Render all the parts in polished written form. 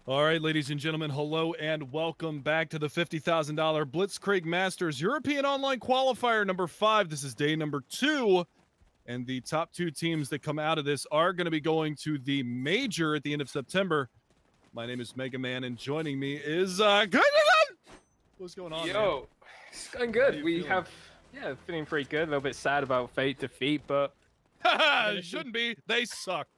All right, ladies and gentlemen, hello and welcome back to the $50,000 Blitzkrieg Masters European Online Qualifier number 5. This is day number 2, and the top 2 teams that come out of this are going to be going to the major at the end of September. My name is Mega Man, and joining me is good. What's going on, man? It's going good. We feeling? Feeling pretty good. A little bit sad about Fate defeat, but shouldn't be. They suck.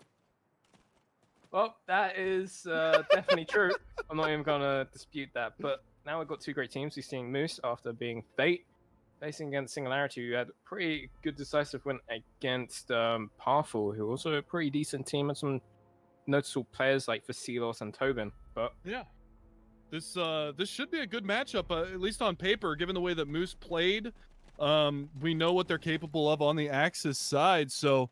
Well, that is definitely true. I'm not even gonna dispute that. But now we've got 2 great teams. We're seeing Moose after being Fate, facing against Singularity, who had a pretty good decisive win against Powerful, who also a pretty decent team and some noticeable players like Vasilos and Tobin. But yeah, this should be a good matchup, at least on paper, given the way that Moose played. We know what they're capable of on the Axis side, so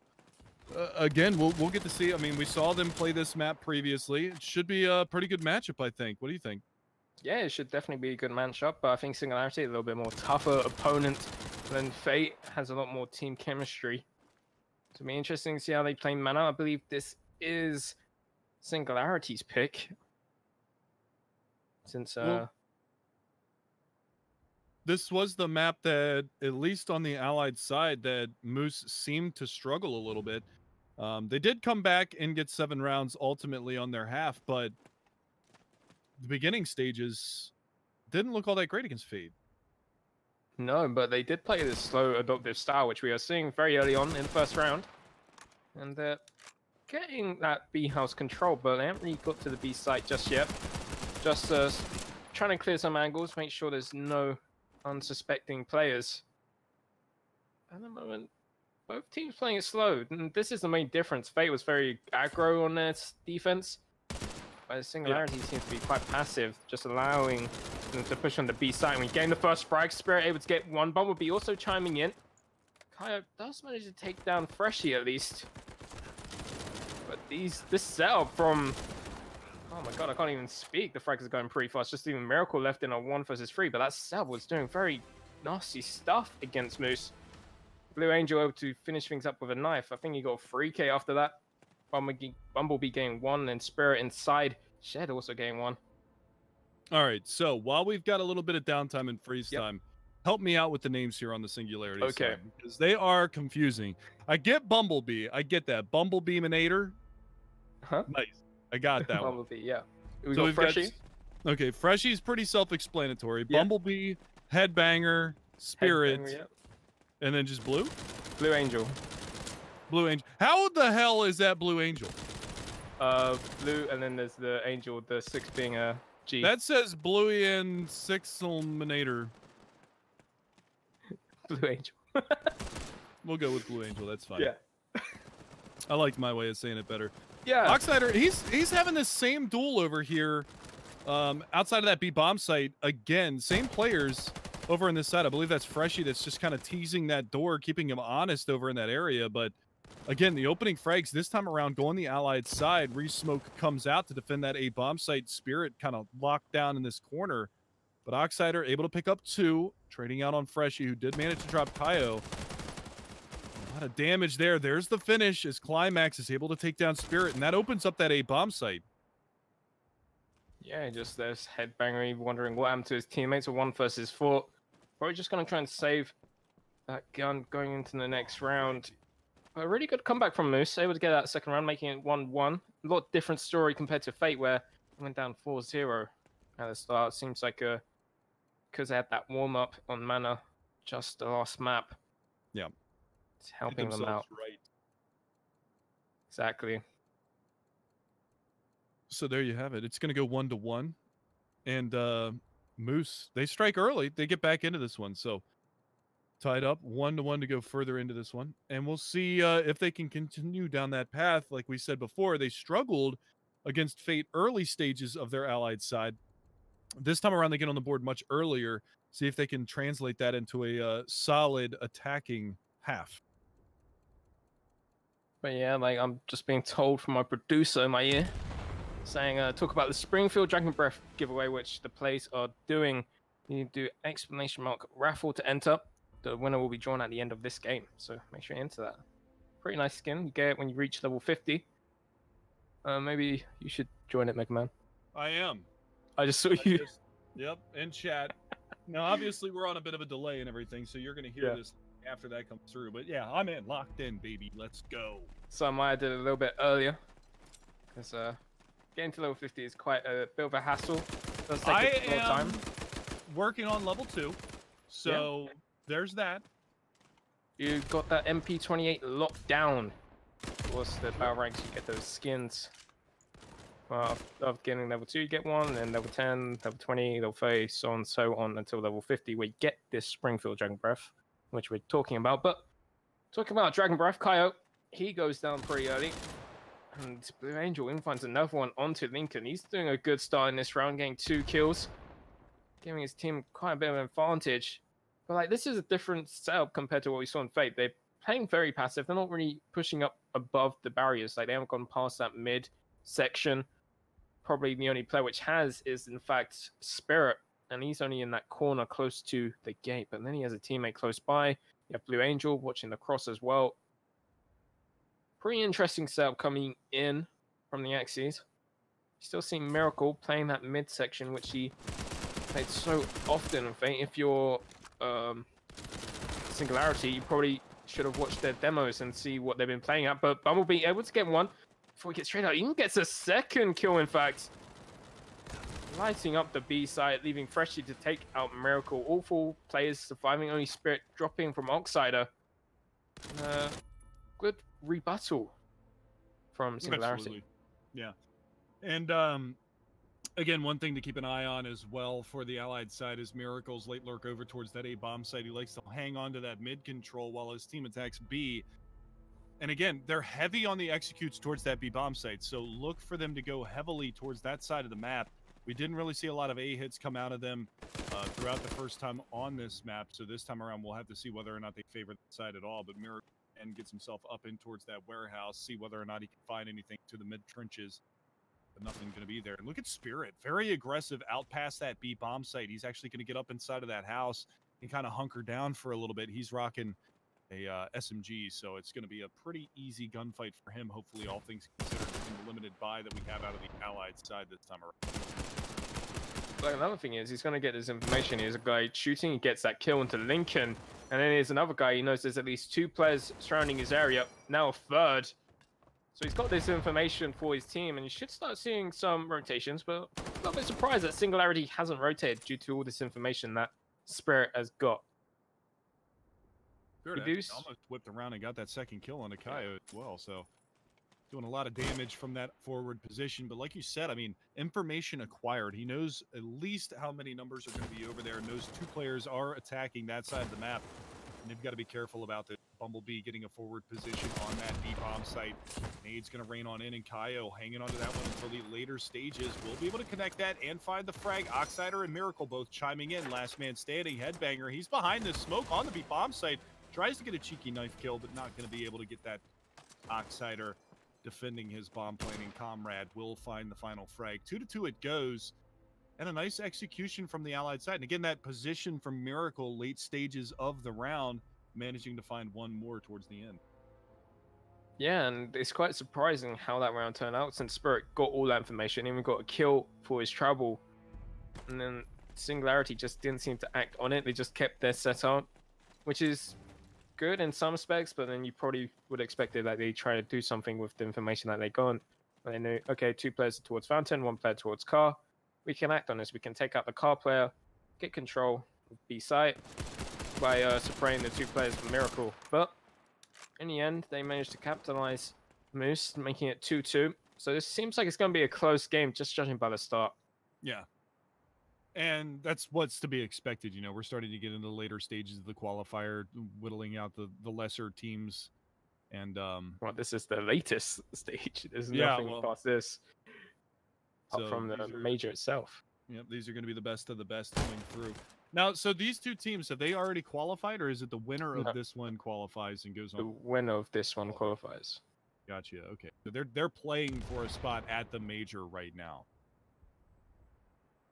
again, we'll get to see. I mean, we saw them play this map previously. It should be a pretty good matchup, I think. What do you think? Yeah, it should definitely be a good matchup, but I think Singularity, a little bit more tougher opponent than Fate, has a lot more team chemistry. So it'll be interesting to see how they play Mana. I believe this is Singularity's pick. Since this was the map that, at least on the Allied side, that Moose seemed to struggle a little bit. They did come back and get 7 rounds ultimately on their half, but the beginning stages didn't look all that great against Fate. No, but they did play this slow adoptive style, which we are seeing very early on in the first round. And they're getting that B house control, but they haven't really got to the B site just yet. Just trying to clear some angles, make sure there's no unsuspecting players. At the moment, both teams playing it slow. And this is the main difference. Fate was very aggro on their defense, but Singularity seems to be quite passive, just allowing them to push on the B side. And we gain the first frag. Spirit able to get one. Bumblebee also chiming in. Kaya does manage to take down Freshie at least. But this setup from... Oh my god, I can't even speak. The frags are going pretty fast. Just even Miracle left in a 1 versus 3, but that setup was doing very nasty stuff against Moose. Blue Angel able to finish things up with a knife. I think he got 3k after that. Bumblebee gained 1, and Spirit inside. Shed also gained 1. All right, so while we've got a little bit of downtime and freeze time, help me out with the names here on the Singularity side, because they are confusing. I get Bumblebee. I get that. Bumblebee Manator. Huh? Nice. I got that Bumblebee, one. yeah. We got Freshie. Okay, Freshie's pretty self-explanatory. Yeah. Bumblebee, Headbanger, Spirit, Headbanger, and then just Blue? Blue Angel. Blue Angel. How the hell is that Blue Angel? Blue, and then there's the Angel, the 6 being a G. That says Blueian Sixelminator. Blue Angel. We'll go with Blue Angel, that's fine. Yeah. I liked my way of saying it better. Yeah. Oxider, he's having this same duel over here, outside of that B bomb site. Again, same players over in this side. I believe that's Freshie that's just kind of teasing that door, keeping him honest over in that area. But again, the opening frags this time around going the Allied side. Resmoke comes out to defend that A bomb site. Spirit kind of locked down in this corner. But Oxider able to pick up 2, trading out on Freshie, who did manage to drop Kaio. A lot of damage there. There's the finish as Climax is able to take down Spirit, and that opens up that A bomb site. Yeah, just there's Headbanger wondering what happened to his teammates. A 1 versus 4. Probably just going to try and save that gun going into the next round. A really good comeback from Moose, able to get that second round, making it 1-1. A lot different story compared to Fate, where it went down 4-0 at the start. Seems like because they had that warm-up on Mana, just the last map. Yeah. It's helping them out. Right. Exactly. So there you have it. It's going to go 1-1. And Moose, they strike early. They get back into this one. So tied up 1-1 to go further into this one. And we'll see if they can continue down that path. Like we said before, they struggled against Fate early stages of their Allied side. This time around, they get on the board much earlier. See if they can translate that into a solid attacking half. But yeah, like I'm just being told from my producer in my ear, saying talk about the Springfield Dragon Breath giveaway, which the players are doing. You do ! raffle to enter. The winner will be drawn at the end of this game, so make sure you enter that. Pretty nice skin. You get it when you reach level 50. Maybe you should join it, Mega Man. I am. I just saw you. Yep, in chat. Now, obviously, we're on a bit of a delay and everything, so you're going to hear this after that comes through. But yeah, I'm in, locked in, baby. Let's go. So I might have did it a little bit earlier, because getting to level 50 is quite a bit of a hassle. It does take a lot of time. Working on level 2, so there's that. You got that MP28 locked down. Of course, the battle ranks, you get those skins. Well, of getting level 2, you get one, and then level 10, level 20, level 30, so on and so on until level 50, where you get this Springfield Dragon Breath, which we're talking about. But talking about Dragon Breath, Coyote, he goes down pretty early. And Blue Angel finds another one onto Lincoln. He's doing a good start in this round, getting 2 kills, giving his team quite a bit of an advantage. But like, this is a different setup compared to what we saw in Fate. They're playing very passive. They're not really pushing up above the barriers. Like, they haven't gone past that mid section. Probably the only player which has is, in fact, Spirit. And he's only in that corner close to the gate. But then he has a teammate close by. You have Blue Angel watching the cross as well. Pretty interesting setup coming in from the Axes. Still seeing Miracle playing that mid section, which he played so often. In fact, if you're Singularity, you probably should have watched their demos and see what they've been playing at. But Bumblebee able to get one before he gets straight out. He even gets a second kill, in fact. Lighting up the B side, leaving Freshly to take out Miracle. All 4 players surviving, only Spirit dropping from Oxider. Good rebuttal from Singularity. Absolutely. Yeah. And again, one thing to keep an eye on as well for the Allied side is Miracle's late lurk over towards that A bomb site. He likes to hang on to that mid control while his team attacks B. And again, they're heavy on the executes towards that B bomb site, so look for them to go heavily towards that side of the map. We didn't really see a lot of A hits come out of them throughout the first time on this map, so this time around we'll have to see whether or not they favor that side at all. But Miracle and gets himself up in towards that warehouse, see whether or not he can find anything to the mid trenches. But nothing going to be there. And look at Spirit, very aggressive out past that B bomb site. He's actually going to get up inside of that house and kind of hunker down for a little bit. He's rocking a SMG, so it's going to be a pretty easy gunfight for him, hopefully, all things considered, in the limited buy that we have out of the Allied side this time around. Like, another thing is, he's going to get this information. Here's a guy shooting, he gets that kill into Lincoln, and then here's another guy. He knows there's at least 2 players surrounding his area, now a third. So he's got this information for his team, and you should start seeing some rotations, but I'm a little bit surprised that Singularity hasn't rotated due to all this information that Spirit has got. Spirit almost whipped around and got that second kill on the Coyote as well, so doing a lot of damage from that forward position. But like you said, I mean, information acquired. He knows at least how many numbers are going to be over there, and those 2 players are attacking that side of the map. And they've got to be careful about the Bumblebee getting a forward position on that B-bomb site. Nade's going to rain on in, and Kaio hanging onto that one until the later stages. We'll be able to connect that and find the frag. Oxider and Miracle both chiming in. Last man standing, Headbanger. He's behind the smoke on the B-bomb site. Tries to get a cheeky knife kill, but not going to be able to get that. Oxider defending his bomb planning comrade will find the final frag. 2-2 it goes. And a nice execution from the Allied side. And again, that position from Miracle late stages of the round, managing to find one more towards the end. Yeah, and it's quite surprising how that round turned out, since Spirit got all that information, even got a kill for his trouble. And then Singularity just didn't seem to act on it. They just kept their setup, which is good in some aspects, but then you probably would expect it that they try to do something with the information that they got. They knew, okay, 2 players towards Fountain, 1 player towards Car. We can act on this. We can take out the Car player, get control of B site by spraying the 2 players for Miracle. But in the end, they managed to capitalize Moose, making it 2-2. So this seems like it's going to be a close game, just judging by the start. Yeah. And that's what's to be expected. You know, we're starting to get into the later stages of the qualifier, whittling out the lesser teams. And well, this is the latest stage. There's nothing past this. So from the major itself. Yep, these are going to be the best of the best coming through. Now, so these 2 teams, have they already qualified, or is it the winner of this one qualifies and goes on? The winner of this one qualifies. Gotcha. Okay, so they're playing for a spot at the major right now.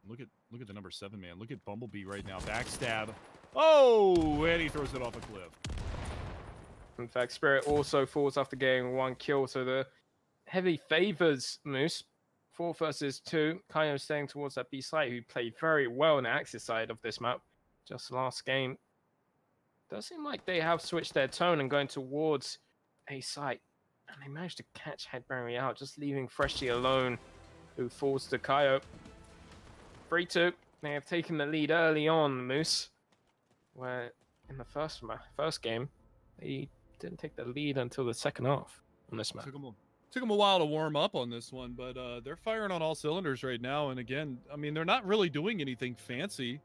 Look at the number 7 man. Look at Bumblebee right now. Backstab. Oh, and he throws it off a cliff. In fact, Spirit also falls after getting 1 kill, so the heavy favors Moose. 4 versus 2. Kaio staying towards that B side, who played very well on the Axis side of this map. Just last game. Does seem like they have switched their tone and going towards A site. And they managed to catch Headberry out, just leaving Freshie alone, who falls to Kaio. 3-2. They have taken the lead early on, Moose. Where in the first game, they didn't take the lead until the second half on this map. Took them a while to warm up on this one, but they're firing on all cylinders right now. And again, I mean, they're not really doing anything fancy.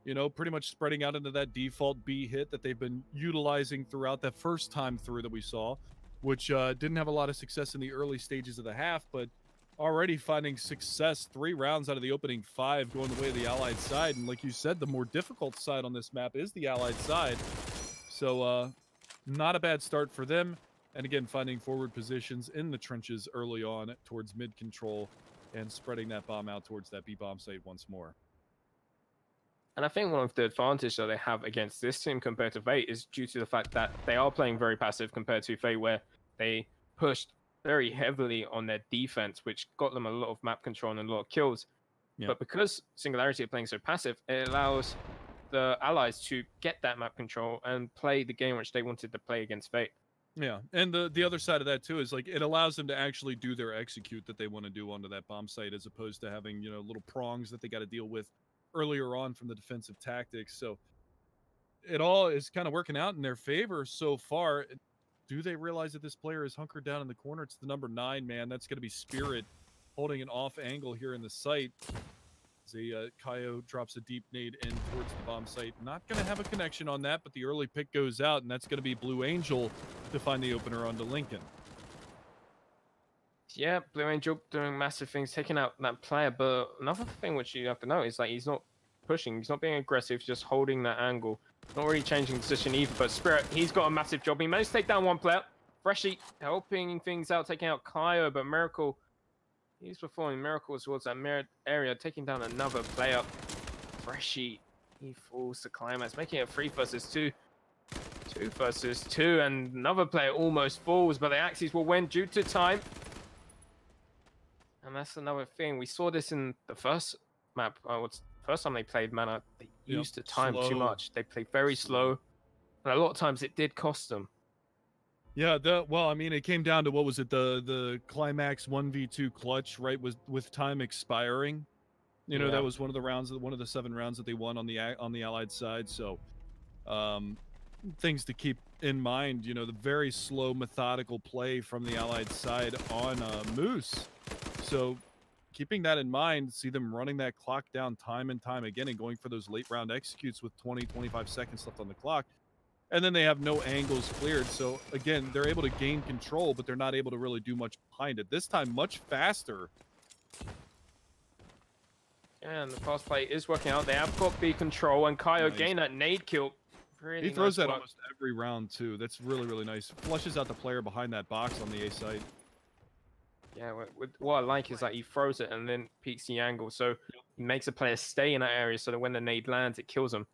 You know, pretty much spreading out into that default B hit that they've been utilizing throughout that first time through that we saw, which didn't have a lot of success in the early stages of the half, but already finding success 3 rounds out of the opening 5 going the way of the Allied side. And like you said, the more difficult side on this map is the Allied side. So not a bad start for them. And again, finding forward positions in the trenches early on towards mid control and spreading that bomb out towards that B bomb site once more. And I think one of the advantages that they have against this team compared to Fate is due to the fact that they are playing very passive compared to Fate, where they pushed very heavily on their defense, which got them a lot of map control and a lot of kills. Yeah. But because Singularity are playing so passive, it allows the allies to get that map control and play the game which they wanted to play against Fate. Yeah, and the other side of that too is like it allows them to actually do their execute that they want to do onto that bomb site, as opposed to having, you know, little prongs that they got to deal with earlier on from the defensive tactics. So it all is kind of working out in their favor so far. Do they realize that this player is hunkered down in the corner? It's the number 9 man. That's going to be Spirit holding an off angle here in the site. Kaio drops a deep nade in towards the bomb site. Not going to have a connection on that, but the early pick goes out, and that's going to be Blue Angel to find the opener onto Lincoln. Yeah, Blue Angel doing massive things, taking out that player. But another thing which you have to know is like he's not pushing, he's not being aggressive, just holding that angle. Not really changing position either. But Spirit, he's got a massive job. He managed to take down one player. Freshie helping things out, taking out Kaio, but Miracle, he's performing miracles towards that mirrored area, taking down another player. Freshie, he falls to Climax, making it 3 versus 2. 2 versus 2, and another player almost falls, but the Axis will win due to time. And that's another thing. We saw this in the first map. First time they played Mana, they used the time too much. They played very slow, and a lot of times it did cost them. Yeah, well, I mean, it came down to, what was it, the Climax 1v2 clutch, right, was with time expiring. You know, that was one of the rounds, one of the 7 rounds that they won on the Allied side. So, things to keep in mind. You know, the very slow, methodical play from the Allied side on Moose. So, keeping that in mind, see them running that clock down time and time again and going for those late round executes with 20-25 seconds left on the clock. And then they have no angles cleared. So, again, they're able to gain control, but they're not able to really do much behind it. This time, much faster. And the fast play is working out. They have got B control, and Kaio gained that nade kill. Really he throws that almost every round, too. That's really, really nice. Flushes out the player behind that box on the A site. Yeah, what I like is that he throws it and then peeks the angle. So he makes a player stay in that area so that when the nade lands, it kills him.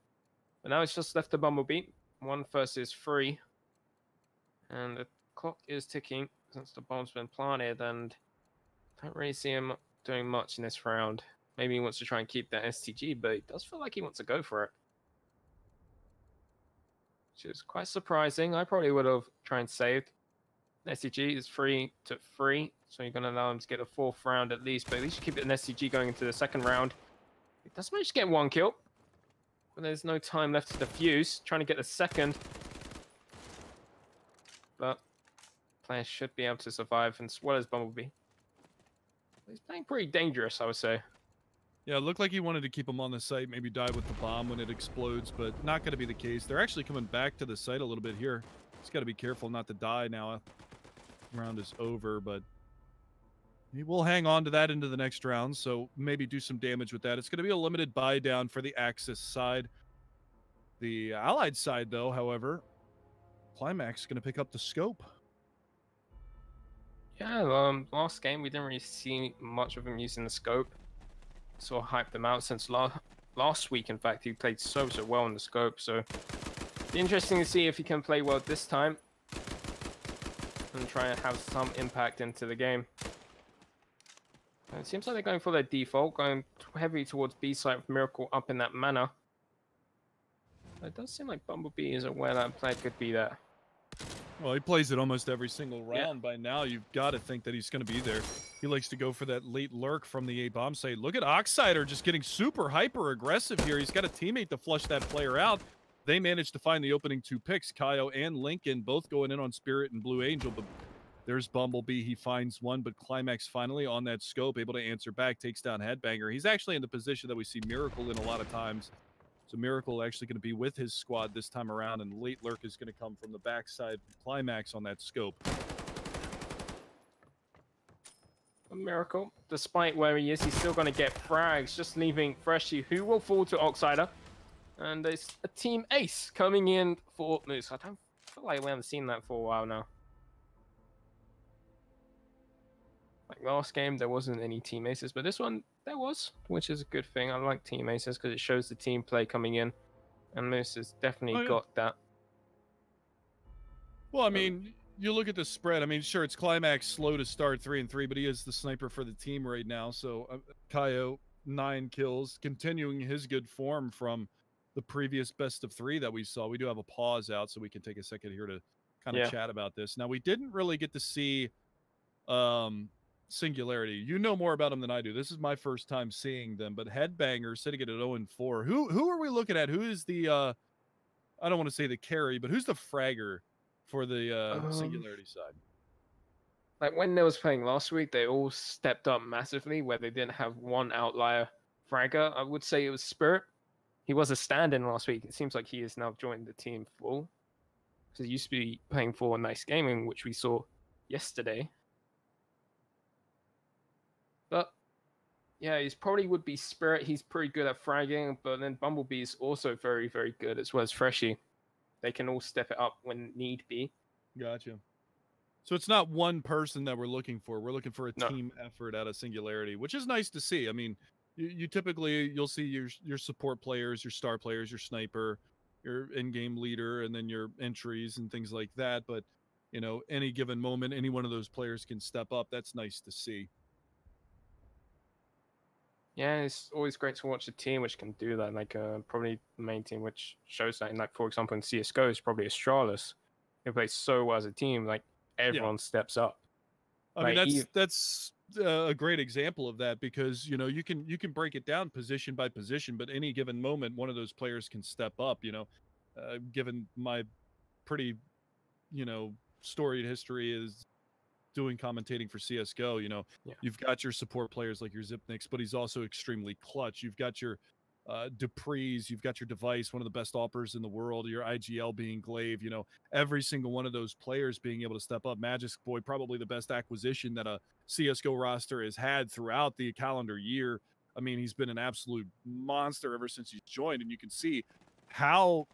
But now it's just left the Bumblebee. 1 versus 3. And the clock is ticking since the bomb's been planted, and don't really see him doing much in this round. Maybe he wants to try and keep that STG, but it does feel like he wants to go for it. Which is quite surprising. I probably would have tried and saved. STG is 3-3, so you're going to allow him to get a 4th round at least, but at least you keep an STG going into the 2nd round. He does manage to get 1 kill. But there's no time left to defuse. Trying to get the 2nd. But player should be able to survive, and as well as Bumblebee. He's playing pretty dangerous, I would say. Yeah, it looked like he wanted to keep him on the site, maybe die with the bomb when it explodes, but not going to be the case. They're actually coming back to the site a little bit here. He's got to be careful not to die now. Round is over, but he will hang on to that into the next round, so maybe do some damage with that. It's going to be a limited buy down for the Axis side. The Allied side, though, however, Climax is going to pick up the scope. Yeah, last game we didn't really see much of him using the scope. Sort of hyped them out since last week. In fact, he played so well on the scope. So, be interesting to see if he can play well this time and try and have some impact into the game. It seems like they're going for their default, going heavy towards B side with Miracle up in that manner. It does seem like Bumblebee is aware that play could be there. Well, he plays it almost every single round. By now, you've got to think that he's going to be there. He likes to go for that late lurk from the A-bomb site. Look at Oxider just getting super hyper-aggressive here. He's got a teammate to flush that player out. They managed to find the opening 2 picks. Kaio and Lincoln both going in on Spirit and Blue Angel, but there's Bumblebee. He finds one, but Climax finally on that scope, able to answer back, takes down Headbanger. He's actually in the position that we see Miracle in a lot of times. So Miracle actually going to be with his squad this time around, and late lurk is going to come from the backside. Climax on that scope. Miracle, despite where he is, he's still going to get frags, just leaving Freshie, who will fall to Oxider. And there's a team ace coming in for Moose. I don't feel like we haven't seen that for a while now. Like last game, there wasn't any team aces, but this one, there was, which is a good thing. I like team aces because it shows the team play coming in. And Moose has definitely got that. Well, I mean, you look at the spread. I mean, sure, it's Climax slow to start 3-3, but he is the sniper for the team right now. So Kaio, 9 kills, continuing his good form from the previous best of 3 that we saw. We do have a pause out, so we can take a second here to kind of chat about this. Now, we didn't really get to see Singularity. You know more about them than I do. This is my first time seeing them, but Headbanger sitting at an 0-4. Who are we looking at? Who is the I don't want to say the carry, but who's the fragger for the Singularity side? Like when they was playing last week, they all stepped up massively where they didn't have one outlier fragger. I would say it was Spirit. He was a stand-in last week. It seems like he has now joined the team full. Because he used to be playing for Nice Gaming, which we saw yesterday. But yeah, he's probably would be Spirit. He's pretty good at fragging, but then Bumblebee is also very, very good, as well as Freshie. They can all step it up when need be. Gotcha. So it's not one person that we're looking for. We're looking for a team effort out of Singularity, which is nice to see. I mean, you typically, you'll see your support players, your star players, your sniper, your in-game leader, and then your entries and things like that. But, you know, any given moment, any one of those players can step up. That's nice to see. Yeah, it's always great to watch a team which can do that. Like probably the main team which shows that, in, like, for example, in CSGO is probably Astralis. They play so well as a team, like everyone steps up. I mean, that's a great example of that, because, you know, you can break it down position by position, but any given moment, one of those players can step up. You know, given my pretty, you know, storied history is doing commentating for CSGO, you know, you've got your support players like your Zipniks, but he's also extremely clutch. You've got your Duprees, you've got your Device, one of the best offers in the world, your IGL being Glaive, you know, every single one of those players being able to step up. Magic Boy, probably the best acquisition that a CSGO roster has had throughout the calendar year. I mean, he's been an absolute monster ever since he's joined, and you can see how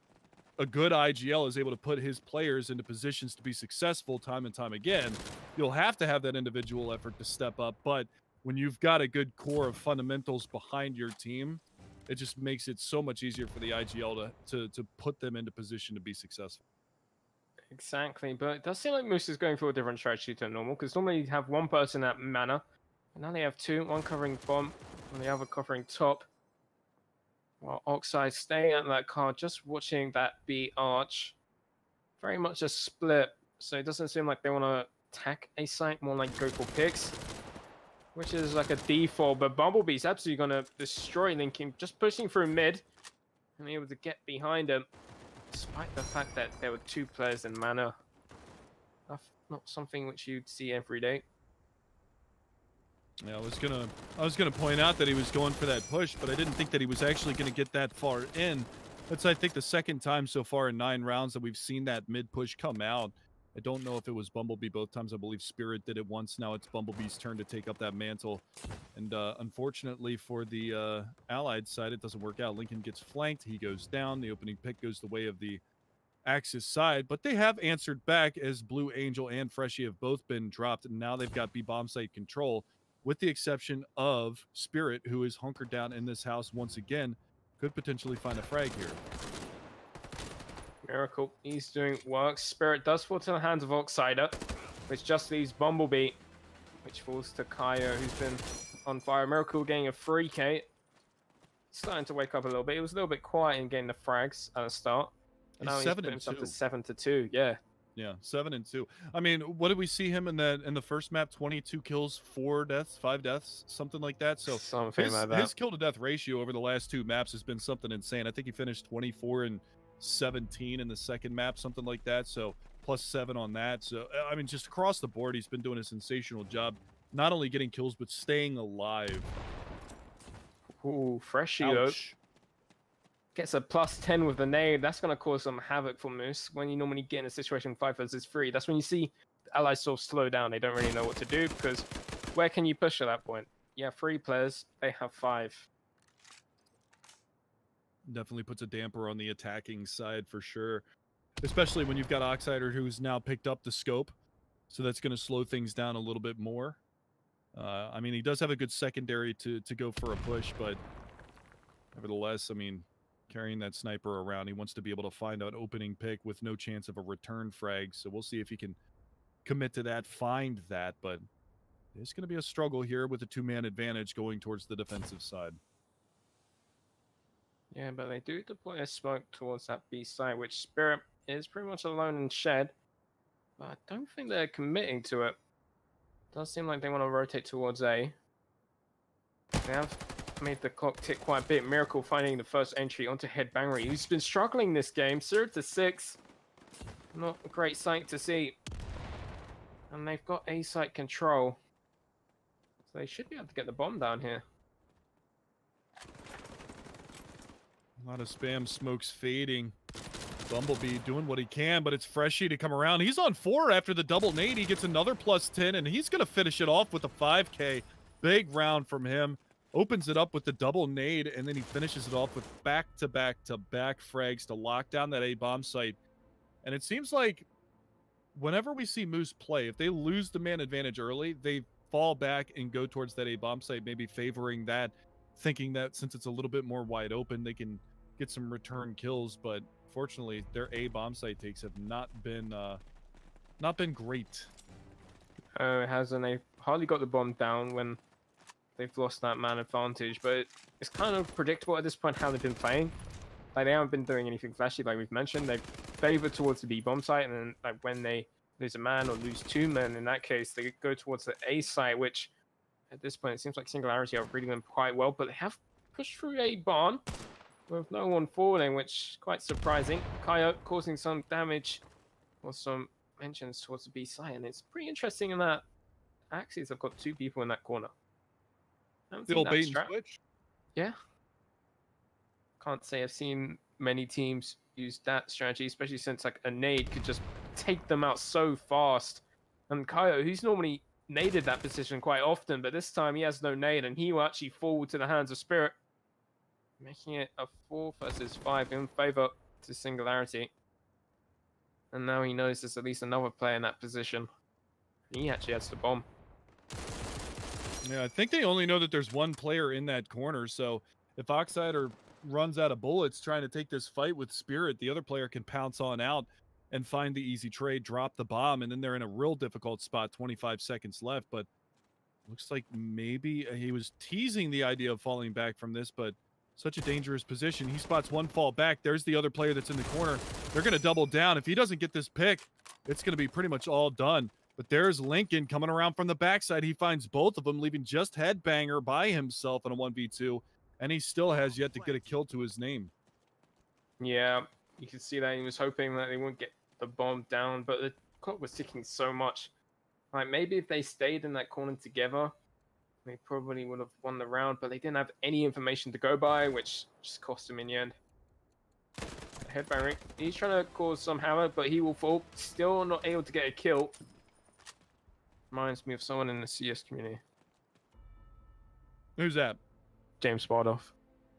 a good IGL is able to put his players into positions to be successful time and time again. You'll have to have that individual effort to step up, but when you've got a good core of fundamentals behind your team, it just makes it so much easier for the IGL to put them into position to be successful. Exactly, but it does seem like Moose is going for a different strategy to normal, because normally you have one person at mana, and now they have 2, one covering bomb, and the other covering top. While Oxide staying at that card, just watching that B arch. Very much a split, so it doesn't seem like they want to attack a site, more like go for picks, which is like a default. But Bumblebee's absolutely going to destroy Lincoln, just pushing through mid and able to get behind him, despite the fact that there were 2 players in mana. Not something which you'd see every day. Yeah, I was gonna point out that he was going for that push, but I didn't think that he was actually gonna get that far in. That's, I think, the second time so far in 9 rounds that we've seen that mid push come out. I don't know if it was Bumblebee both times. I believe Spirit did it once. Now it's Bumblebee's turn to take up that mantle. And unfortunately for the Allied side, it doesn't work out. Lincoln gets flanked. He goes down. The opening pick goes the way of the Axis side, but they have answered back, as Blue Angel and Freshie have both been dropped, and now they've got B-bomb site control, with the exception of Spirit, who is hunkered down in this house once again. Could potentially find a frag here. Miracle, he's doing work. Spirit does fall to the hands of Oxider, which just leaves Bumblebee, which falls to Kaio, who's been on fire. Miracle getting a 3K. Starting to wake up a little bit. It was a little bit quiet in getting the frags at the start. But now he's put himself to 7-2. Yeah. Yeah, 7-2. I mean, what did we see him in the first map? 22 kills, 4 deaths, 5 deaths, something like that. So something like that. His kill to death ratio over the last 2 maps has been something insane. I think he finished 24 and 17 in the second map, something like that. So +7 on that. So I mean, just across the board, he's been doing a sensational job, not only getting kills but staying alive. Ooh, Freshie though. Gets a +10 with the nade. That's going to cause some havoc for Moose. When you normally get in a situation 5 versus 3, that's when you see the allies sort of slow down. They don't really know what to do because where can you push at that point? You have 3 players, they have 5. Definitely puts a damper on the attacking side for sure, especially when you've got Oxider who's now picked up the scope, so that's going to slow things down a little bit more. I mean, he does have a good secondary to go for a push, but nevertheless, I mean, carrying that sniper around, he wants to be able to find an opening pick with no chance of a return frag, so we'll see if he can commit to that, find that, but it's going to be a struggle here with a 2-man advantage going towards the defensive side. Yeah, but they do deploy a smoke towards that B side, which Spirit is pretty much alone in shed. But I don't think they're committing to it. Does seem like they want to rotate towards A. They have made the clock tick quite a bit. Miracle finding the first entry onto Headbangery, who's been struggling this game. 0-6. Not a great sight to see. And they've got A site control. So they should be able to get the bomb down here. A lot of spam, smokes fading. Bumblebee doing what he can, but it's Freshie to come around. He's on 4 after the double nade. He gets another +10, and he's going to finish it off with a 5K. Big round from him. Opens it up with the double nade, and then he finishes it off with back-to-back-to-back frags to lock down that A-bomb site. And it seems like whenever we see Moose play, if they lose the man advantage early, they fall back and go towards that A-bomb site, maybe favoring that, thinking that since it's a little bit more wide open, they can get some return kills. But fortunately, their A-bomb site takes have not been great. It hasn't. They've hardly got the bomb down when they've lost that man advantage, but it's kind of predictable at this point how they've been playing. Like, they haven't been doing anything flashy, like we've mentioned. They've favored towards the B-bomb site, and then like when they lose a man or lose 2 men, in that case, they go towards the A site, which at this point it seems like Singularity are reading them quite well, but they have pushed through a barn with no one falling, which is quite surprising. Coyote causing some damage or some mentions towards the B site, and it's pretty interesting in that Axes have got 2 people in that corner. The old bait and switch? Yeah. Can't say I've seen many teams use that strategy, especially since like a nade could just take them out so fast. And Coyote, who's normally naded that position quite often, but this time he has no nade, and he will actually fall to the hands of Spirit, making it a 4 versus 5 in favor to Singularity. And now he knows there's at least another player in that position. He actually has the bomb. Yeah, I think they only know that there's one player in that corner, so if Oxider runs out of bullets trying to take this fight with Spirit, the other player can pounce on out and find the easy trade, drop the bomb, and then they're in a real difficult spot, 25 seconds left. But looks like maybe he was teasing the idea of falling back from this, but such a dangerous position. He spots one fall back. There's the other player that's in the corner. They're going to double down. If he doesn't get this pick, it's going to be pretty much all done. But there's Lincoln coming around from the backside. He finds both of them, leaving just Headbanger by himself in a 1v2, and he still has yet to get a kill to his name. Yeah, you can see that he was hoping that they wouldn't get the bomb down, but the clock was ticking so much. Like, maybe if they stayed in that corner together, they probably would have won the round, but they didn't have any information to go by, which just cost him in the end. Headbanger, he's trying to cause some havoc, but he will fall. Still not able to get a kill. Reminds me of someone in the CS community. Who's that? James Bardoff.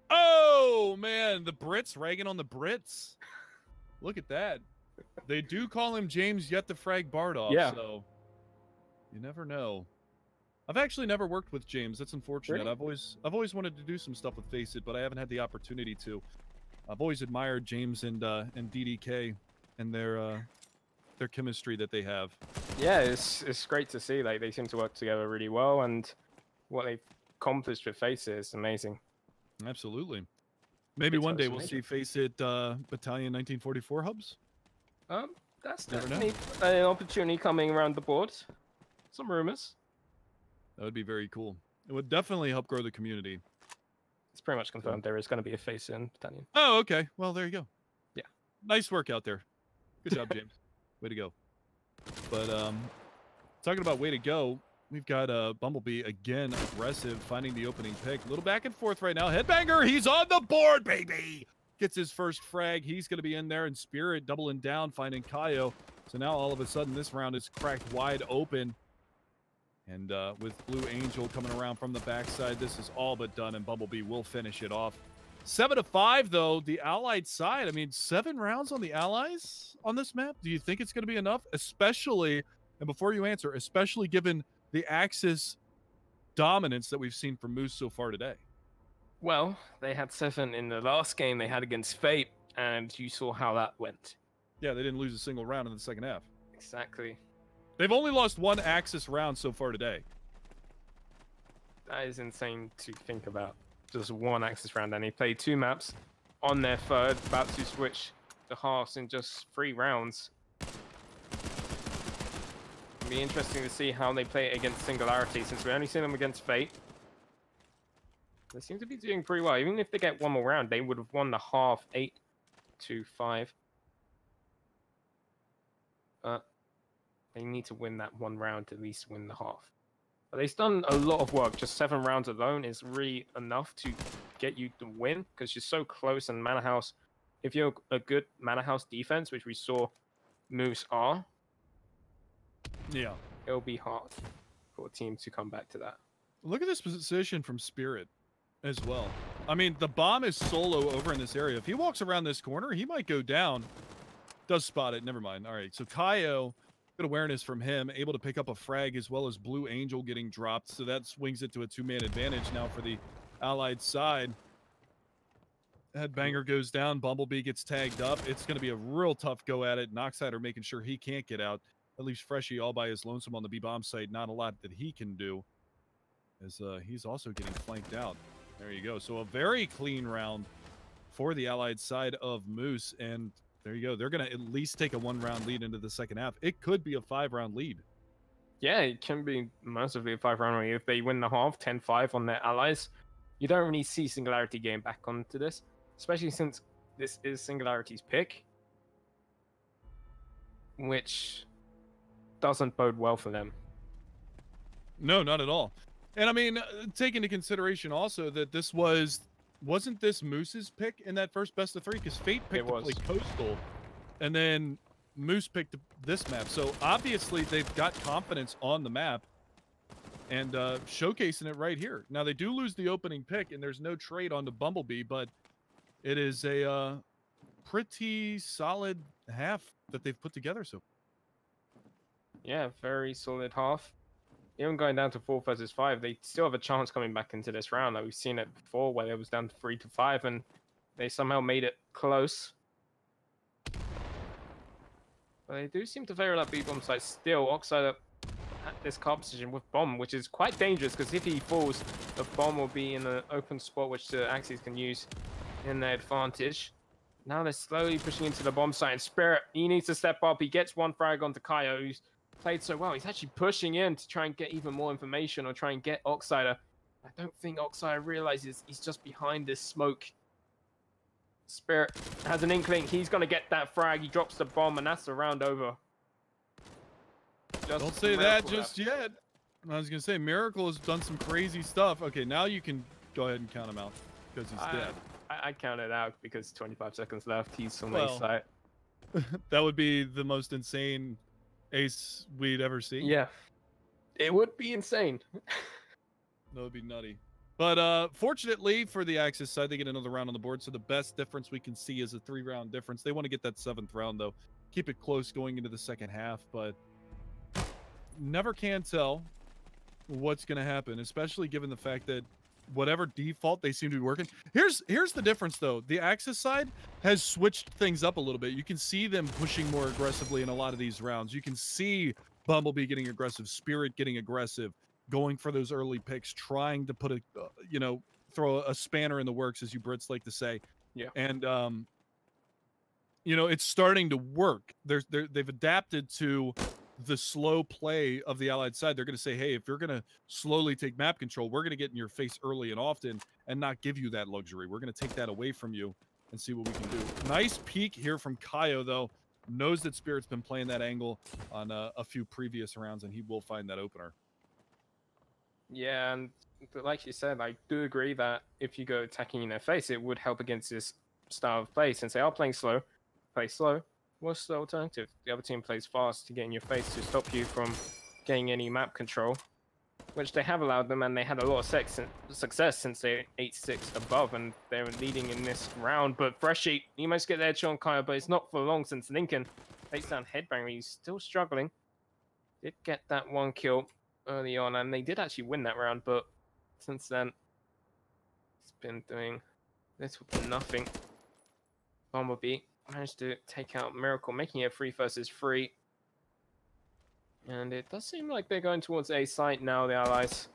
Oh, man, the Brits, ragging on the Brits. Look at that. They do call him James Yet the Frag Bardoff, yeah. So you never know. I've actually never worked with James. That's unfortunate. Really? I've always wanted to do some stuff with Faceit, but I haven't had the opportunity to. I've always admired James and DDK and their chemistry that they have. Yeah, it's great to see. Like, they seem to work together really well, and what they've accomplished with FACE is amazing. Absolutely. Maybe one day we'll see FACE at Battalion 1944 hubs. That's definitely an opportunity coming around the board. Some rumors. That would be very cool. It would definitely help grow the community. It's pretty much confirmed there is going to be a FACE in Battalion. Oh, okay. Well, there you go. Yeah. Nice work out there. Good job, James. Way to go. But talking about way to go, we've got Bumblebee again aggressive, finding the opening pick. A little back and forth right now. Headbanger, he's on the board, baby! Gets his first frag. He's going to be in there, and Spirit doubling down, finding Kaio. So now all of a sudden this round is cracked wide open. And with Blue Angel coming around from the backside, this is all but done, and Bumblebee will finish it off. 7-5, though, the Allied side. I mean, 7 rounds on the Allies on this map? Do you think it's going to be enough? Especially, and before you answer, especially given the Axis dominance that we've seen from Moose so far today. Well, they had 7 in the last game they had against Fate, and you saw how that went. Yeah, they didn't lose a single round in the second half. Exactly. They've only lost 1 Axis round so far today. That is insane to think about. Just 1 Axis round, and they played 2 maps on their third, about to switch the halves in just 3 rounds. It'll be interesting to see how they play it against Singularity, since we only seen them against Fate. They seem to be doing pretty well. Even if they get 1 more round, they would have won the half 8-5. They need to win that 1 round to at least win the half. But they've done a lot of work. Just 7 rounds alone is really enough to get you the win, because you're so close. And Manorhouse, if you're a good Manorhouse defense, which we saw Moose are, yeah, it'll be hard for a team to come back to that. Look at this position from Spirit as well. I mean, the bomb is solo over in this area. If he walks around this corner, he might go down. Does spot it. Never mind. All right, so Kaio, good awareness from him, able to pick up a frag, as well as Blue Angel getting dropped. So that swings it to a 2-man advantage now for the Allied side. Headbanger goes down. Bumblebee gets tagged up. It's going to be a real tough go at it. Noxider making sure he can't get out. At least Freshie all by his lonesome on the B-bomb site. Not a lot that he can do, as he's also getting flanked out. There you go. So a very clean round for the Allied side of Moose. And there you go. They're going to at least take a 1-round lead into the second half. It could be a 5-round lead. Yeah, it can be massively a 5-round lead. If they win the half, 10-5 on their allies, you don't really see Singularity getting back onto this, especially since this is Singularity's pick, which doesn't bode well for them. No, not at all. And I mean, take into consideration also that this wasn't this Moose's pick in that first best of 3, because Fate picked to play Coastal, and then Moose picked this map. So obviously they've got confidence on the map and showcasing it right here. Now they do lose the opening pick, and there's no trade on the Bumblebee, but it is a pretty solid half that they've put together. So yeah, very solid half. Even going down to 4 versus 5, they still have a chance coming back into this round. Like we've seen it before, where it was down to 3-5, and they somehow made it close. But they do seem to favor that B-bomb side still. Oxide at this car position with bomb, which is quite dangerous, because if he falls, the bomb will be in an open spot, which the Axis can use in their advantage. Now they're slowly pushing into the bomb site, and Spirit, he needs to step up. He gets 1 frag onto Kaio, who's played so well. He's actually pushing in to try and get even more information, or try and get Oxider. I don't think Oxider realizes he's just behind this smoke. Spirit has an inkling. He's going to get that frag. He drops the bomb, and that's the round over. Don't say that just yet. I was going to say, Miracle has done some crazy stuff. Okay, now you can go ahead and count him out, because he's dead. I counted out because 25 seconds left. He's on the side. That would be the most insane ace we'd ever see. Yeah, it would be insane. That would be nutty. But fortunately for the Axis side, they get another round on the board. So the best difference we can see is a 3-round difference. They want to get that 7th round, though. Keep it close going into the second half, but never can tell what's going to happen, especially given the fact that whatever default they seem to be working. Here's the difference, though. The Axis side has switched things up a little bit. You can see them pushing more aggressively in a lot of these rounds. You can see Bumblebee getting aggressive, Spirit getting aggressive, going for those early picks, trying to put a, you know, throw a spanner in the works, as you Brits like to say. Yeah. And, you know, it's starting to work. They've adapted to the slow play of the Allied side. They're going to say, hey, if you're going to slowly take map control, we're going to get in your face early and often and not give you that luxury. We're going to take that away from you and see what we can do. Nice peek here from Kaio, though. Knows that Spirit's been playing that angle on a few previous rounds, and he will find that opener. Yeah, and like you said, I do agree that if you go attacking in their face, it would help against this style of play. Since they are playing slow, play slow. What's the alternative? The other team plays fast to get in your face to stop you from getting any map control, which they have allowed them, and they had a lot of success since they're 8-6 above, and they were leading in this round. But Freshie, he must get their headshot on Kaya, but it's not for long since Lincoln takes down Headbanger. He's still struggling. Did get that one kill early on, and they did actually win that round, but since then, he's been doing little to nothing. Bumblebee managed to take out Miracle, making it 3 versus 3. And it does seem like they're going towards A site now, the Allies.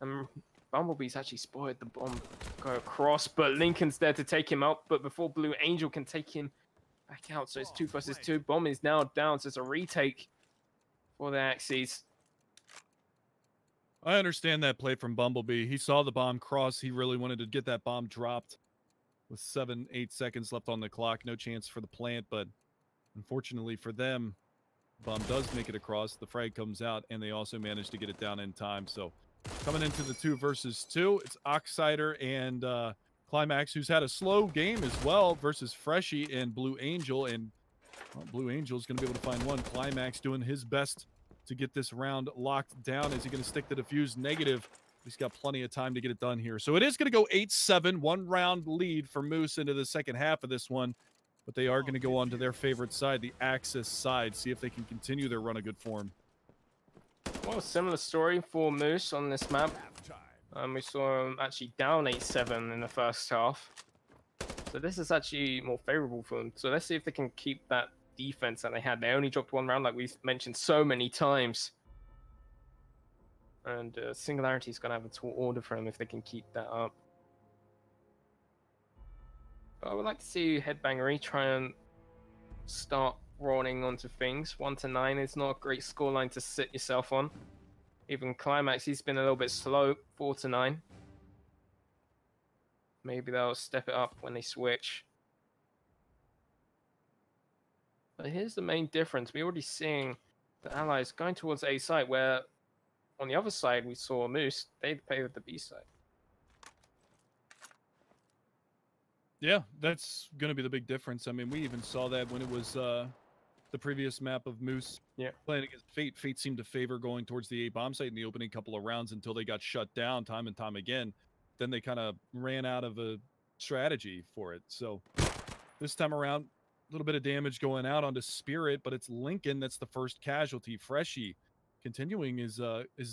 And Bumblebee's actually spotted the bomb go across, but Lincoln's there to take him out. But before Blue Angel can take him back out, so it's 2 versus 2. Bomb is now down, so it's a retake for the Axes. I understand that play from Bumblebee. He saw the bomb cross. He really wanted to get that bomb dropped with 7-8 seconds left on the clock. No chance for the plant, but unfortunately for them, bomb does make it across. The frag comes out, and they also manage to get it down in time. So coming into the 2 versus 2, it's Oxider and Climax, who's had a slow game as well, versus Freshie and Blue Angel. And well, Blue Angel is going to be able to find one. Climax doing his best to get this round locked down. Is he going to stick the defuse? Negative. He's got plenty of time to get it done here. So it is going to go 8-7, 1-round lead for Moose into the second half of this one. But they are going to go on to their favorite side, the Axis side, see if they can continue their run of good form. Well, similar story for Moose on this map. We saw him actually down 8-7 in the first half. So this is actually more favorable for them. So let's see if they can keep that defense that they had. They only dropped 1 round, like we've mentioned so many times. And Singularity is going to have a tall order for them if they can keep that up. But I would like to see Headbangery try and start rolling onto things. 1-9 is not a great scoreline to sit yourself on. Even Climax, he's been a little bit slow. 4-9. Maybe they'll step it up when they switch. But here's the main difference. We're already seeing the Allies going towards A site, where on the other side we saw Moose. They'd play with the B side. Yeah, that's going to be the big difference. I mean, we even saw that when it was the previous map of Moose playing against Fate. Fate seemed to favor going towards the A bomb site in the opening couple of rounds until they got shut down time and time again. Then they kind of ran out of a strategy for it. So this time around, a little bit of damage going out onto Spirit, but it's Lincoln that's the first casualty. Freshie continuing his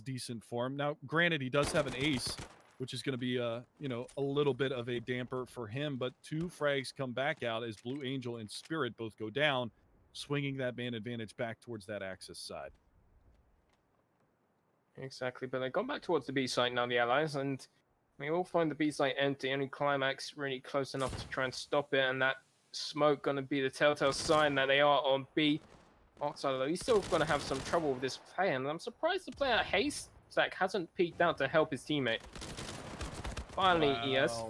decent form. Now, granted, he does have an ace, which is going to be you know, a little bit of a damper for him, but 2 frags come back out as Blue Angel and Spirit both go down, swinging that man advantage back towards that Axis side. Exactly, but they've gone back towards the B site now, the Allies, and we all find the B site empty. Only Climax really close enough to try and stop it, and that smoke going to be the telltale sign that they are on B. Oxider, though, he's still going to have some trouble with this play, and I'm surprised the player Haste Zach hasn't peeked out to help his teammate. Finally, ES.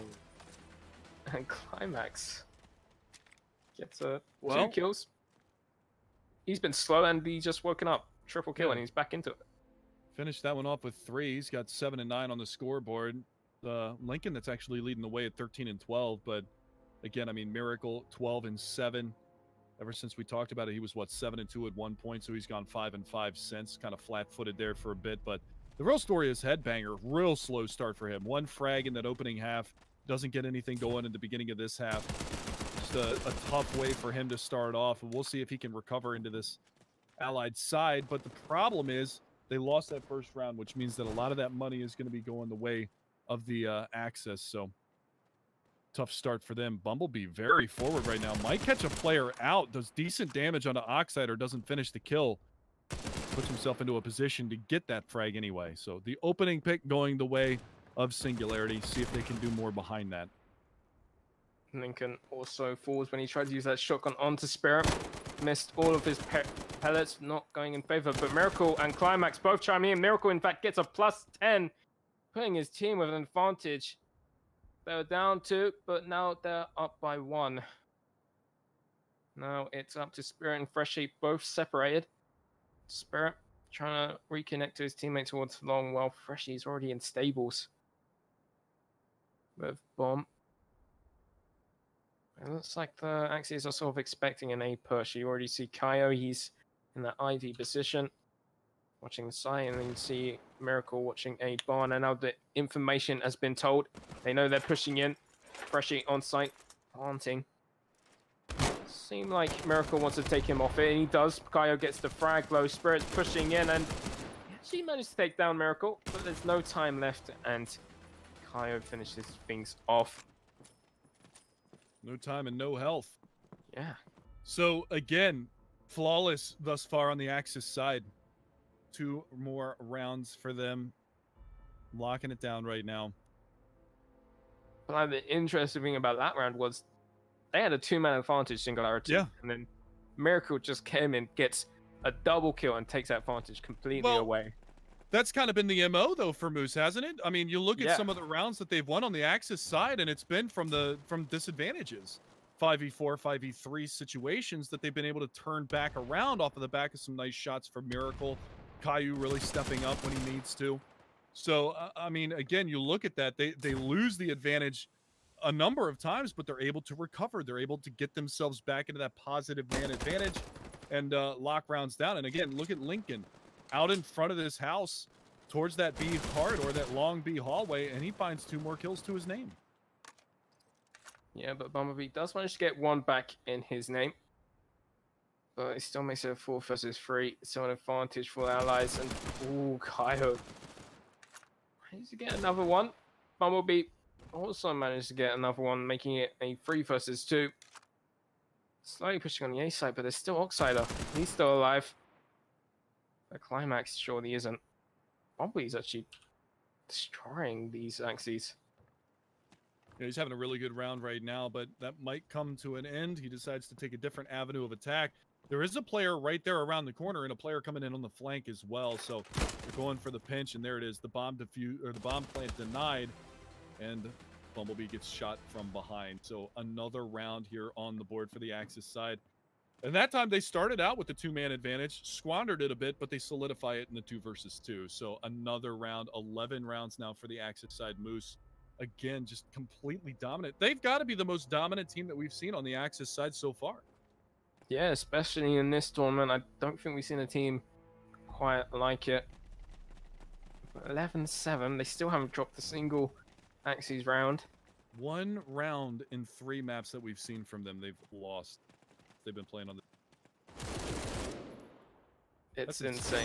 And Climax gets 2 kills. He's been slow, and he's just woken up. Triple kill, and he's back into it. Finished that one off with 3. He's got 7 and 9 on the scoreboard. Lincoln that's actually leading the way at 13 and 12, but again, I mean, Miracle 12 and 7. Ever since we talked about it, he was, what, 7 and 2 at one point, so he's gone 5 and 5 since. Kind of flat-footed there for a bit, but the real story is Headbanger. Real slow start for him. 1 frag in that opening half. Doesn't get anything going in the beginning of this half. Just a tough way for him to start off, and we'll see if he can recover into this Allied side. But the problem is they lost that first round, which means that a lot of that money is going to be going the way of the Axis, so tough start for them. Bumblebee very forward right now. Might catch a player out. Does decent damage onto Oxider. Doesn't finish the kill. puts himself into a position to get that frag anyway. So the opening pick going the way of Singularity. See if they can do more behind that. Lincoln also falls when he tried to use that shotgun onto Spirit. Missed all of his pellets, not going in favor. But Miracle and Climax both chiming in. Miracle, in fact, gets a +10, putting his team with an advantage. They were down 2, but now they're up by 1. Now it's up to Spirit and Freshie, both separated. Spirit trying to reconnect to his teammate towards long, while Freshie's already in stables with Bomb. It looks like the Axis are sort of expecting an A push. You already see Kaio, he's in that Ivy position, watching the site, and then you see Miracle watching A barn, and now the information has been told. They know they're pushing in. Freshie on site, haunting. Seemed like Miracle wants to take him off it, and he does. Kaio gets the frag low, Spirit's pushing in, and he managed to take down Miracle, but there's no time left, and Kaio finishes things off. No time and no health. Yeah. So again, flawless thus far on the Axis side. 2 more rounds for them. Locking it down right now. But the interesting thing about that round was they had a 2-man advantage, Singularity. Yeah. And then Miracle just came in, gets a double kill, and takes that advantage completely away. That's kind of been the MO though for Moose, hasn't it? I mean, you look at some of the rounds that they've won on the Axis side, and it's been from disadvantages. 5v4, 5v3 situations that they've been able to turn back around off of the back of some nice shots from Miracle. Caillou really stepping up when he needs to. So, I mean, again, you look at that, they lose the advantage a number of times, but they're able to recover. They're able to get themselves back into that positive man advantage and lock rounds down. And again, look at Lincoln out in front of this house towards that B corridor, that long B hallway, and he finds 2 more kills to his name. Yeah, but Bumblebee does manage to get 1 back in his name. But it still makes it a 4 versus 3. Still an advantage for the allies. And, ooh, Kaio. Managed to get another 1. Bumblebee also managed to get another 1, making it a 3 versus 2. Slightly pushing on the A side, but there's still Oxider. He's still alive. The Climax surely isn't. Bumblebee's actually destroying these Axes. Yeah, he's having a really good round right now, but that might come to an end. He decides to take a different avenue of attack. There is a player right there around the corner and a player coming in on the flank as well. So they're going for the pinch, and there it is. The bomb plant denied, and Bumblebee gets shot from behind. So another round here on the board for the Axis side. And that time they started out with the 2-man advantage, squandered it a bit, but they solidify it in the 2 versus 2. So another round, 11 rounds now for the Axis side. Moose, again, just completely dominant. They've got to be the most dominant team that we've seen on the Axis side so far. Yeah, especially in this tournament. I don't think we've seen a team quite like it. 11-7, they still haven't dropped a single Axis round. 1 round in 3 maps that we've seen from them, they've lost. They've been playing on the... It's insane.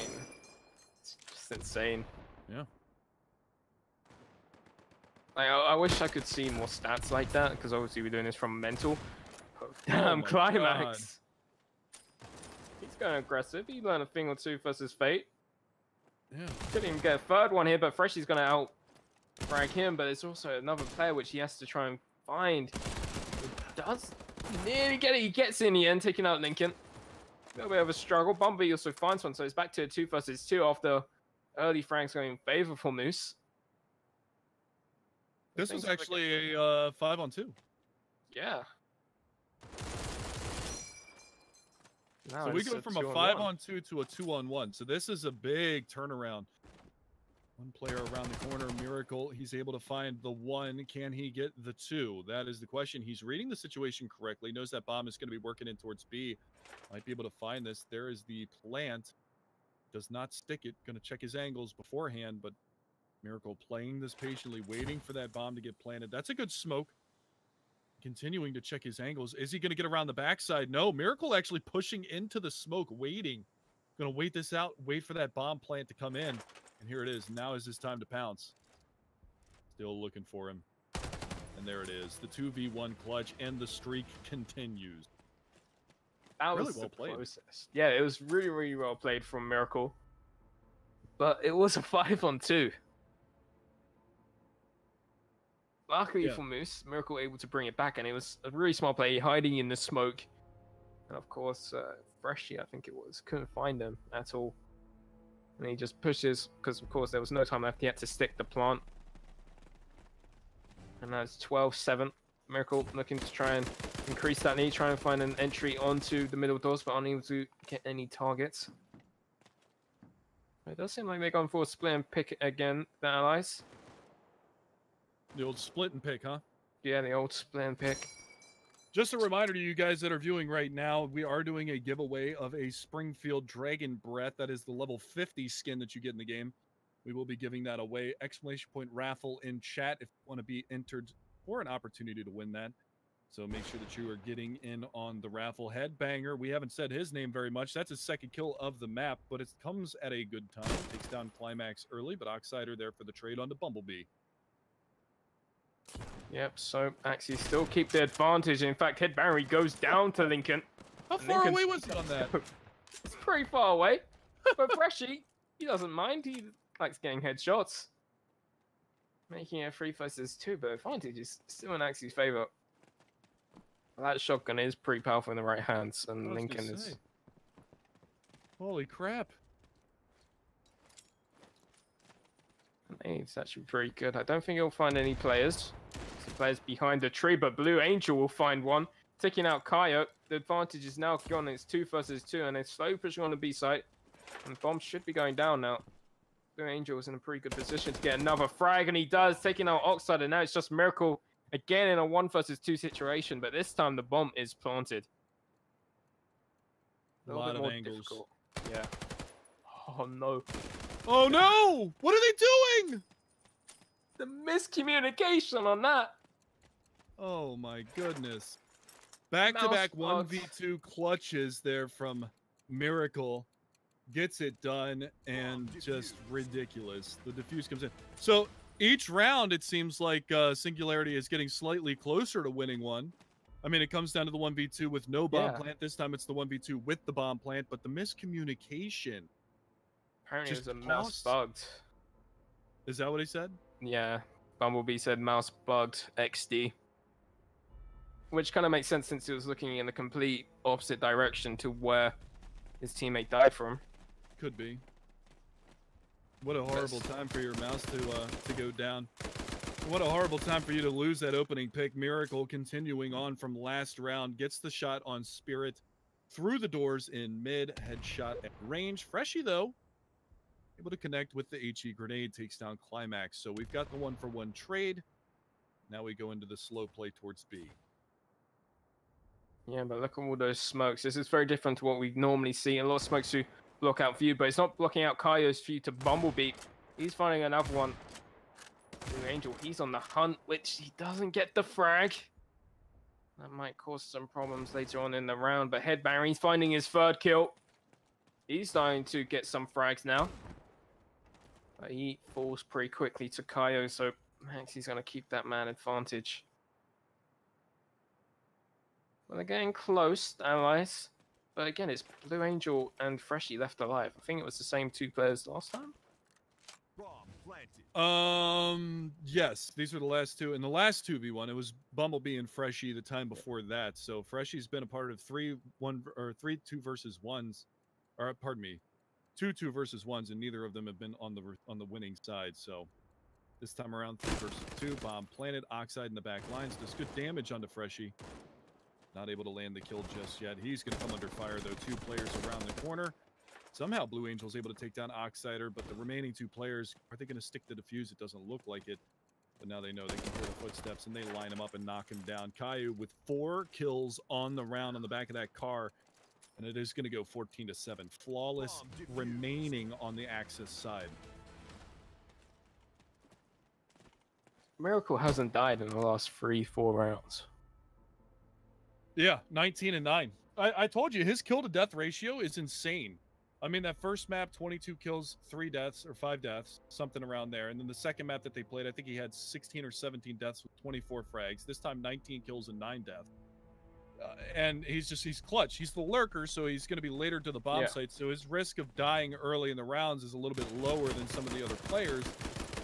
It's just insane. Yeah. I wish I could see more stats like that, because obviously we're doing this from mental. Damn, Climax. God. He's going aggressive. He learned a thing or 2 versus Fate. Yeah. Couldn't even get a 3rd one here, but Freshie's going to out-frag him, but there's also another player which he has to try and find. He does nearly get it. He gets in the end, taking out Lincoln. A little bit of a struggle. Bumblebee also finds one, so it's back to a 2 versus 2 after early frags going in favor for Moose. This was actually a 5-on-2. Yeah. Now So we go from a 5-on-2 to a 2-on-1. So this is a big turnaround. 1 player around the corner, Miracle. He's able to find the 1. Can he get the 2? That is the question. He's reading the situation correctly. Knows that bomb is going to be working in towards B. Might be able to find this. There is the plant. Does not stick it. Going to check his angles beforehand, but Miracle playing this patiently, waiting for that bomb to get planted. That's a good smoke. Continuing to check his angles. Is he going to get around the backside? No. Miracle actually pushing into the smoke, waiting. Going to wait this out, wait for that bomb plant to come in. And here it is. Now is his time to pounce. Still looking for him. And there it is. The 2v1 clutch, and the streak continues. That was really well played. Closest. Yeah, it was really, really well played from Miracle. but it was a 5-on-2. Luckily for Moose, Miracle able to bring it back, and it was a really smart play, hiding in the smoke. And of course, Freshie, I think it was, couldn't find him at all. And he just pushes, because of course there was no time left. He had to stick the plant. And that's 12-7. Miracle looking to try and increase that lead, trying to find an entry onto the middle doors, but unable to get any targets. It does seem like they're going for a split and pick again, the Allies. The old split and pick, huh? Yeah, the old split and pick. Just a reminder to you guys that are viewing right now, we are doing a giveaway of a Springfield Dragon Breath. That is the level 50 skin that you get in the game. We will be giving that away. Exclamation point raffle in chat if you want to be entered for an opportunity to win that. So make sure that you are getting in on the raffle. Headbanger, we haven't said his name very much. That's his second kill of the map, but it comes at a good time. Takes down Climax early, but Oxider there for the trade on the Bumblebee. Yep, so Axie still keep the advantage. In fact, Headbanger goes down to Lincoln. How far away was he on that? It's pretty far away. But Freshie, he doesn't mind. He likes getting headshots. Making it 3 versus 2, but advantage is still in Axie's favor. That shotgun is pretty powerful in the right hands, and Lincoln is... Holy crap. It's actually pretty good. I don't think he'll find any players. Some players behind the tree, but Blue Angel will find one. Taking out Kaio. The advantage is now gone. It's 2 versus 2, and they're slowly pushing on the B site. And bomb should be going down now. Blue Angel is in a pretty good position to get another frag, and he does, taking out Oxide, and now it's just Miracle again in a 1 versus 2 situation, but this time the bomb is planted. A lot of angles. Difficult. Yeah. Oh no. Oh no! What are they doing? The miscommunication on that. Oh my goodness. Back-to-back 1v2 clutches there from Miracle. Gets it done, and just ridiculous. The defuse comes in. So each round, it seems like Singularity is getting slightly closer to winning one. I mean, it comes down to the 1v2 with no bomb plant. This time it's the 1v2 with the bomb plant, but the miscommunication. Apparently it was a mouse bugged. Is that what he said? Yeah. Bumblebee said mouse bugged XD. Which kind of makes sense since he was looking in the complete opposite direction to where his teammate died from. Could be. What a horrible time for your mouse to go down. What a horrible time for you to lose that opening pick. Miracle continuing on from last round. Gets the shot on Spirit through the doors in mid. Headshot at range. Freshie, though, able to connect with the HE grenade. Takes down Climax. So we've got the 1-for-1 trade. Now we go into the slow play towards B. Yeah, but look at all those smokes. This is very different to what we normally see. A lot of smokes to block out view, but it's not blocking out Kaio's view to Bumblebee. He's finding another one. Blue Angel, he's on the hunt, which he doesn't get the frag. That might cause some problems later on in the round, but Headbanger, he's finding his 3rd kill. He's starting to get some frags now. But he falls pretty quickly to Kaio, so Max, he's going to keep that man advantage. Well, they're getting close, Allies. But again, it's Blue Angel and Freshie left alive. I think it was the same 2 players last time. Yes, these were the last 2. In the last 2v1, it was Bumblebee and Freshie the time before that. So Freshie's been a part of 3 2 versus 1s, or pardon me, 2 2 versus 1s, and neither of them have been on the winning side. So this time around, 3 versus 2. Bomb planted, Oxide in the back lines. Does good damage onto Freshie. Not able to land the kill just yet. He's going to come under fire, though. 2 players around the corner. Somehow Blue Angel's able to take down Oxider, but the remaining 2 players, are they going to stick the defuse? It doesn't look like it. But now they know they can hear the footsteps, and they line him up and knock him down. Caillou with 4 kills on the round on the back of that car. And it is going to go 14-7. Flawless remaining on the Axis side. Miracle hasn't died in the last 3-4 rounds. Yeah, 19-9. I told you, his kill-to-death ratio is insane. I mean, that first map, 22 kills, 3 deaths, or 5 deaths, something around there. And then the second map that they played, I think he had 16 or 17 deaths with 24 frags. This time, 19 kills and 9 deaths. and he's clutch. He's the lurker, so he's going to be later to the bomb site. So his risk of dying early in the rounds is a little bit lower than some of the other players.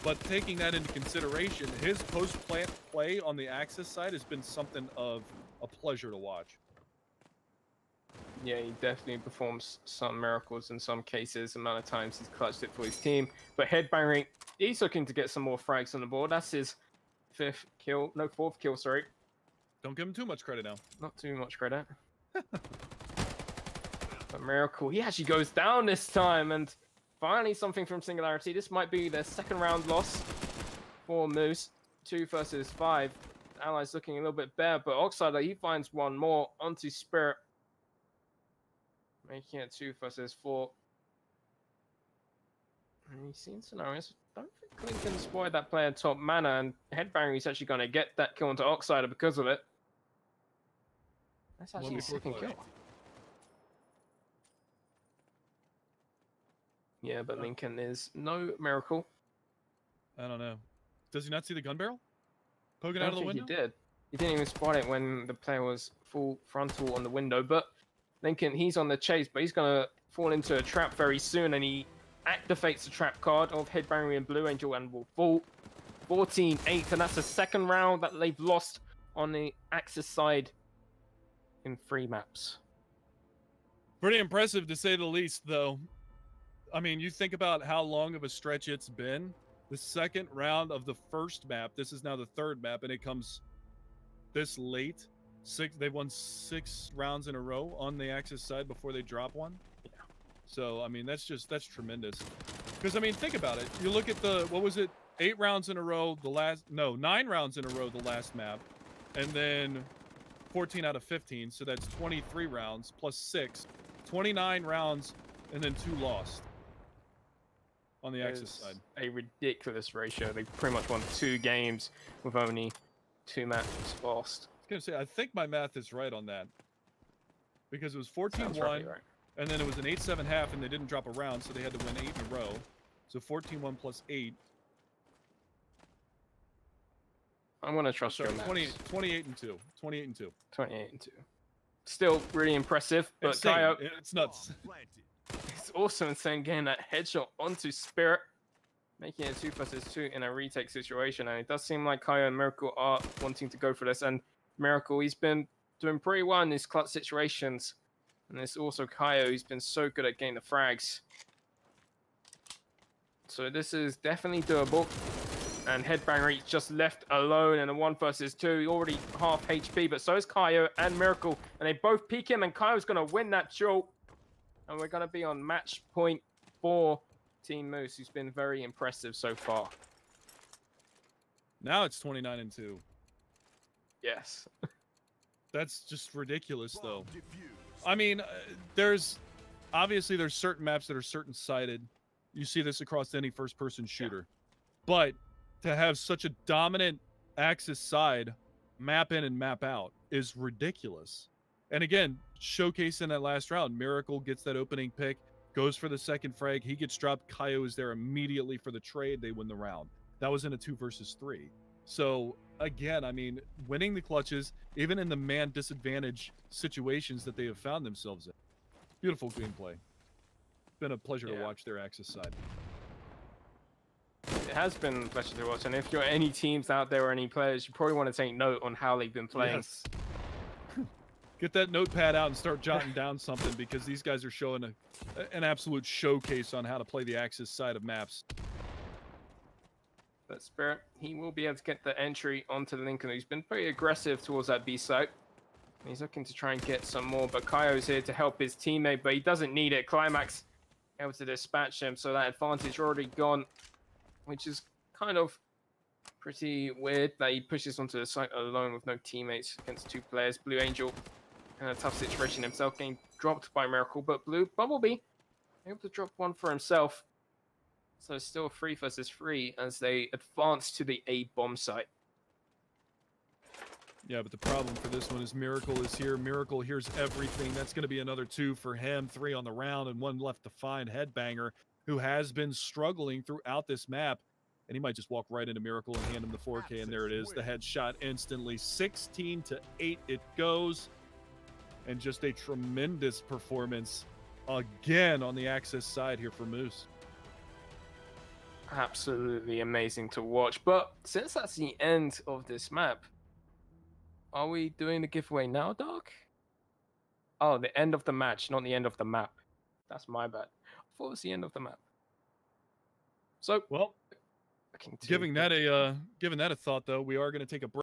But taking that into consideration, his post-plant play on the Axis side has been something of a pleasure to watch. Yeah, he definitely performs some miracles in some cases. The amount of times he's clutched it for his team. But headbanging, he's looking to get some more frags on the board. That's his fourth kill, sorry. Don't give him too much credit now. Not too much credit. But Miracle, he actually goes down this time, and finally something from Singularity. This might be their second round loss for Moose. 2 versus 5. The Allies looking a little bit bare, but Oxider, he finds one more onto Spirit. Making it 2 versus 4. And you've seen scenarios. I don't think Lincoln spotted that player top mana, and Headbanger is actually going to get that kill onto Oxider because of it. That's actually a second kill. Yeah, but Lincoln is no miracle. I don't know. Does he not see the gun barrel poking out of the window? He did. He didn't even spot it when the player was full frontal on the window. But Lincoln, he's on the chase, but he's going to fall into a trap very soon, and he activates the trap card of Headbanger and Blue Angel and will fall 14-8, and that's the second round that they've lost on the Axis side in 3 maps. Pretty impressive to say the least, though. I mean, you think about how long of a stretch it's been. The second round of the first map, this is now the 3rd map, and it comes this late. They've won 6 rounds in a row on the Axis side before they drop one. Yeah. So, I mean, that's tremendous. Because, I mean, think about it. You look at what was it? 8 rounds in a row, 9 rounds in a row the last map. And then 14 out of 15. So that's 23 rounds plus 6. 29 rounds and then 2 lost on the Axis side. A ridiculous ratio. They pretty much won 2 games with only 2 matches lost. I was going to say, I think my math is right on that. Because it was 14-1, right. and then it was an 8-7 half, and they didn't drop a round, so they had to win 8 in a row. So 14-1 plus 8. I'm going to trust your math. 28-2. 28-2. 28-2. Still really impressive, but insane. Kaio, It's nuts. it's also insane getting that headshot onto Spirit, making it 2 versus 2 in a retake situation. And it does seem like Kaio and Miracle are wanting to go for this. And Miracle, he's been doing pretty well in these clutch situations. And there's also Kaio, who's been so good at getting the frags. So this is definitely doable. And Headbanger, he's just left alone in a 1 versus 2. He already half HP, but so is Kaio and Miracle. And they both peek him, and Kaio's going to win that duel. And we're going to be on match point for Team Moose, who's been very impressive so far. Now it's 29-2. Yes. That's just ridiculous, though. I mean, there's certain maps that are certain-sided. You see this across any first-person shooter. Yeah. But to have such a dominant Axis side map in and map out is ridiculous. And again, showcasing that last round, Miracle gets that opening pick, goes for the second frag, he gets dropped, Kaio is there immediately for the trade, they win the round. That was in a 2 versus 3. So again, I mean, winning the clutches, even in the man disadvantage situations that they have found themselves in. Beautiful gameplay. Been a pleasure to watch their Axis side. It has been a pleasure to watch, and if you're any teams out there or any players, you probably want to take note on how they've been playing. Yes. Get that notepad out and start jotting down something, because these guys are showing an absolute showcase on how to play the Axis side of maps. But Spirit, he will be able to get the entry onto the Lincoln. He's been pretty aggressive towards that B site. He's looking to try and get some more, but Kaio's here to help his teammate, but he doesn't need it. Climax able to dispatch him, so that advantage already gone, which is kind of pretty weird that he pushes onto the site alone with no teammates against 2 players. Blue Angel in a tough situation himself, getting dropped by Miracle, but Blue Bumblebee able to drop one for himself. So still 3 versus 3 as they advance to the A bomb site. Yeah, but the problem for this one is Miracle is here. Miracle hears everything. That's going to be another 2 for him. 3 on the round and 1 left to find. Headbanger, who has been struggling throughout this map. And he might just walk right into Miracle and hand him the 4K. And there it is. The headshot instantly. 16-8 it goes. and just a tremendous performance again on the Axis side here for Moose. Absolutely amazing to watch. But since that's the end of this map, are we doing the giveaway now, Doc? Oh, the end of the match, not the end of the map. That's my bad. I thought it was the end of the map. So, well, giving that a thought, though, we are going to take a break.